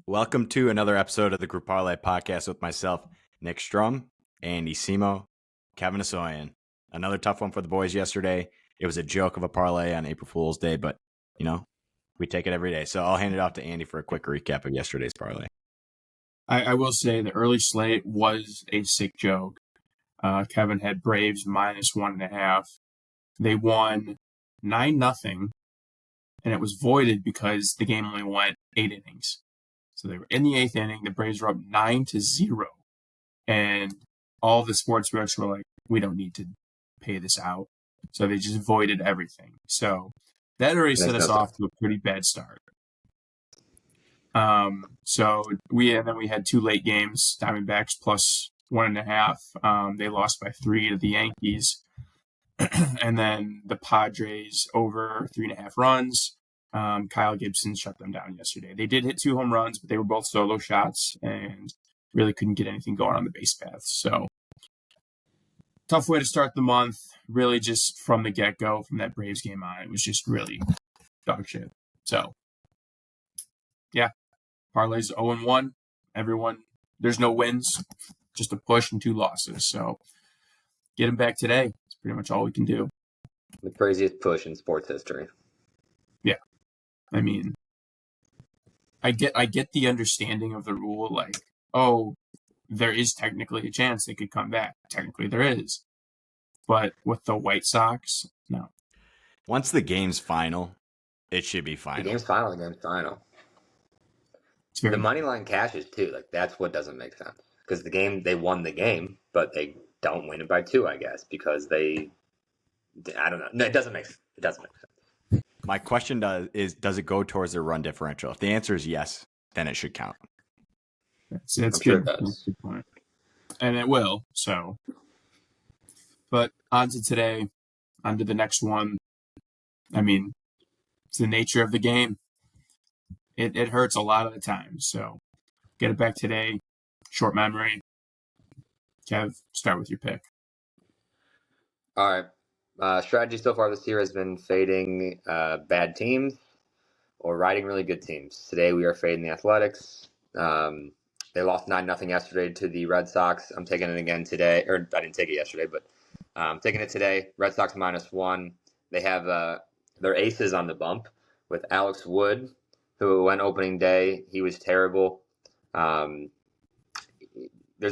Welcome to another episode of the Group Parlay podcast with myself, Nick Strum, Andy Simo, Kevin Asoyan. Another tough one for the boys yesterday. It was a joke of a parlay on April Fool's Day, but, we take it every day. So I'll hand it off to Andy for a quick recap of yesterday's parlay. I will say the early slate was a sick joke. Kevin had Braves minus 1.5. They won 9-0, and it was voided because the game only went 8 innings. So they were in the 8th inning. The Braves were up 9-0, and all the sports books were like, "We don't need to pay this out," so they just voided everything. So that already set us off to a pretty bad start. So we had 2 late games. Diamondbacks plus 1.5. They lost by 3 to the Yankees. And then the Padres over 3.5 runs. Kyle Gibson shut them down yesterday. They did hit 2 home runs, but they were both solo shots and really couldn't get anything going on the base path. So tough way to start the month. Really just from the get-go, from that Braves game on, it was just really dog shit. So, yeah. Parlay's 0-1. Everyone, there's no wins, just a push and 2 losses. So get him back today. It's pretty much all we can do. The craziest push in sports history. Yeah. I mean, I get the understanding of the rule, like, oh, there is technically a chance they could come back. Technically there is. But with the White Sox, no. Once the game's final, it should be final. The game's final. The money line cashes too. Like, that's what doesn't make sense. Because they won the game, but they don't win it by 2, I guess, because I don't know. No, it doesn't make sense. My question does it go towards their run differential? If the answer is yes, then it should count. That's good. Sure that's a good point. And it will, so. But on to today, on to the next one. I mean, it's the nature of the game. It hurts a lot of the time, so get it back today. Short memory. Kev, start with your pick. All right. Strategy so far this year has been fading bad teams or riding really good teams. Today we are fading the Athletics. They lost 9-0 yesterday to the Red Sox. I'm taking it again today. Or I didn't take it yesterday, but I'm taking it today. Red Sox -1. They have their aces on the bump with Alex Wood, who went opening day. He was terrible. There's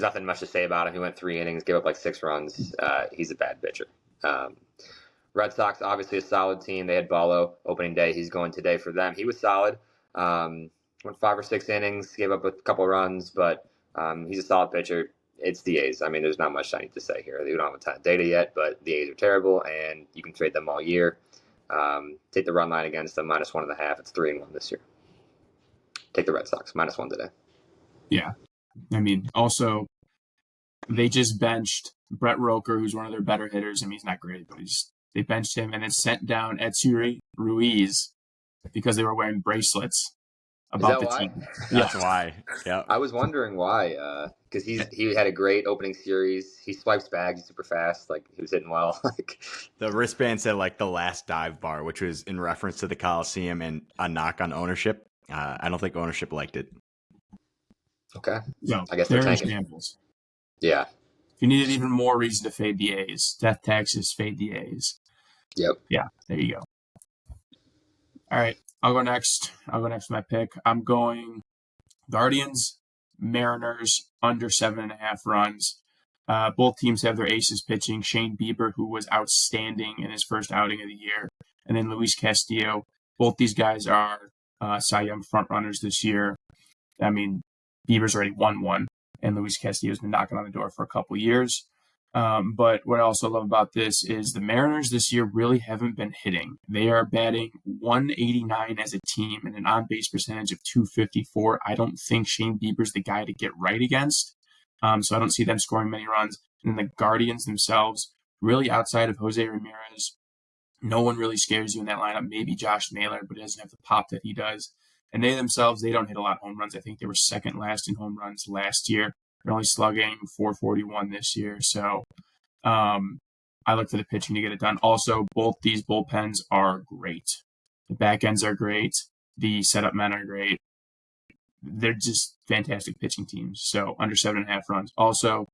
nothing much to say about him. He went 3 innings, gave up like 6 runs. He's a bad pitcher. Red Sox, obviously a solid team. They had Ballo opening day. He's going today for them. He was solid. Went 5 or 6 innings, gave up a couple runs, but he's a solid pitcher. It's the A's. I mean, there's not much I need to say here. We don't have a ton of data yet, but the A's are terrible, and you can trade them all year. Take the run line against them, -1.5. It's 3-1 this year. Take the Red Sox, -1 today. Yeah. I mean, also, they just benched Brett Roker, who's one of their better hitters. I mean, he's not great, but they benched him and then sent down Etsuri Ruiz because they were wearing bracelets about the team. That's why. Yeah. I was wondering why, because he had a great opening series. He swipes bags super fast. Like, he was hitting well. The wristband said like the last dive bar, which was in reference to the Coliseum and a knock on ownership. I don't think ownership liked it. Okay. No, I guess they're they're tanking. examples. Yeah. If you needed even more reason to fade the A's, death taxes, fade the A's. Yep. Yeah, there you go. All right, I'll go next. With my pick. I'm going Guardians, Mariners, under 7.5 runs. Both teams have their aces pitching. Shane Bieber, who was outstanding in his first outing of the year, and then Luis Castillo. Both these guys are Cy Young frontrunners this year. I mean, Bieber's already won one, and Luis Castillo's been knocking on the door for a couple years. But what I also love about this is the Mariners this year really haven't been hitting. They are batting 189 as a team and an on-base percentage of 254. I don't think Shane Bieber's the guy to get right against. So I don't see them scoring many runs. And the Guardians themselves, really outside of Jose Ramirez, no one really scares you in that lineup. Maybe Josh Naylor, but he doesn't have the pop that he does. And they themselves, they don't hit a lot of home runs. I think they were second last in home runs last year. They're only slugging 441 this year. So I look for the pitching to get it done. Also, both these bullpens are great. The back ends are great. The setup men are great. they're just fantastic pitching teams. So under 7.5 runs. Also,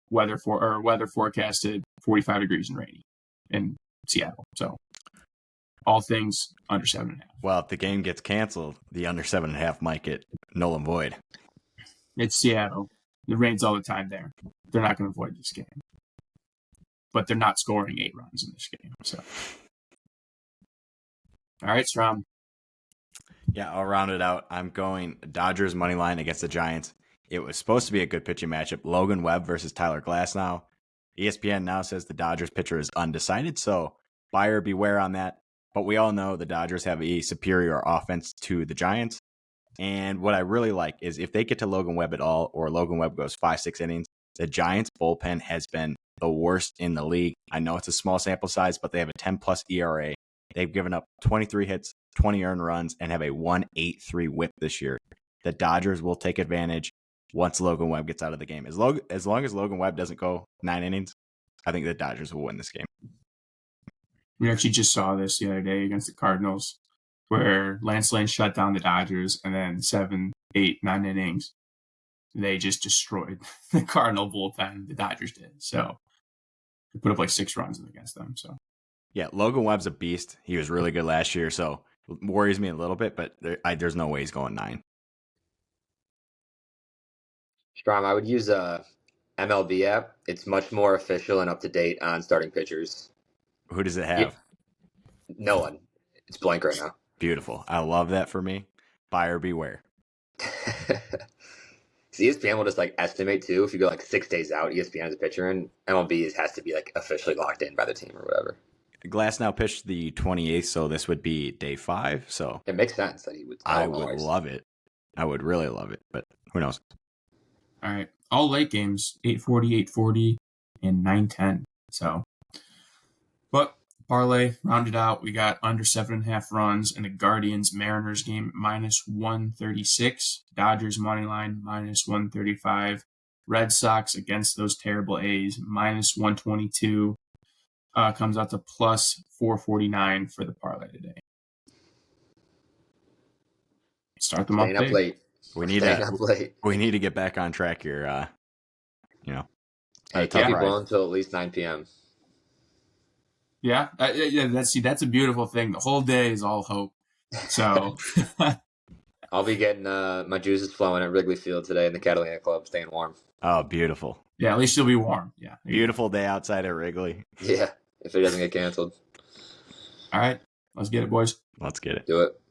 weather forecasted 45 degrees and rainy in Seattle. So all things under 7.5. Well, if the game gets canceled, the under 7.5 might get null and void. It's Seattle. It rains all the time there. They're not going to avoid this game. But they're not scoring 8 runs in this game. So, all right, Strom. Yeah, I'll round it out. I'm going Dodgers money line against the Giants. It was supposed to be a good pitching matchup. Logan Webb versus Tyler Glasnow. ESPN now says the Dodgers pitcher is undecided, so buyer beware on that. But we all know the Dodgers have a superior offense to the Giants. And what I really like is if they get to Logan Webb at all, or Logan Webb goes 5-6 innings, the Giants bullpen has been the worst in the league. I know it's a small sample size, but they have a 10+ ERA. They've given up 23 hits, 20 earned runs, and have a 1.83 whip this year. The Dodgers will take advantage once Logan Webb gets out of the game. As long as Logan Webb doesn't go 9 innings, I think the Dodgers will win this game. We actually just saw this the other day against the Cardinals, where Lance Lynn shut down the Dodgers, and then 7, 8, 9 innings, they just destroyed the Cardinal bullpen. The Dodgers did. So they put up like 6 runs against them. So yeah, Logan Webb's a beast. He was really good last year, so it worries me a little bit, but there's no way he's going 9. Strom, I would use a MLB app. It's much more official and up to date on starting pitchers. Who does it have? No one. It's blank right now. Beautiful. I love that for me. Buyer beware. ESPN will just like estimate too. If you go like 6 days out, ESPN has a pitcher, and MLB has to be like officially locked in by the team or whatever. Glasnow pitched the 28th, so this would be day 5. So it makes sense that he would. I would love it. I would really love it, but who knows? all right, all late games 8:40, 8:40, and 9:10. So, but parlay rounded out. We got under 7.5 runs in the Guardians Mariners game -136. Dodgers money line -135. Red Sox against those terrible A's -122. Comes out to +449 for the parlay today. Start them Staying up up late. We need to get back on track here. Hey, can't be blown until at least 9 p.m. Yeah, that's a beautiful thing. The whole day is all hope. So I'll be getting my juices flowing at Wrigley Field today in the Catalina Club, staying warm. Oh, beautiful. Yeah, at least you'll be warm. Yeah. Beautiful day outside at Wrigley. Yeah, if it doesn't get canceled. All right, let's get it, boys. Let's get it. Do it.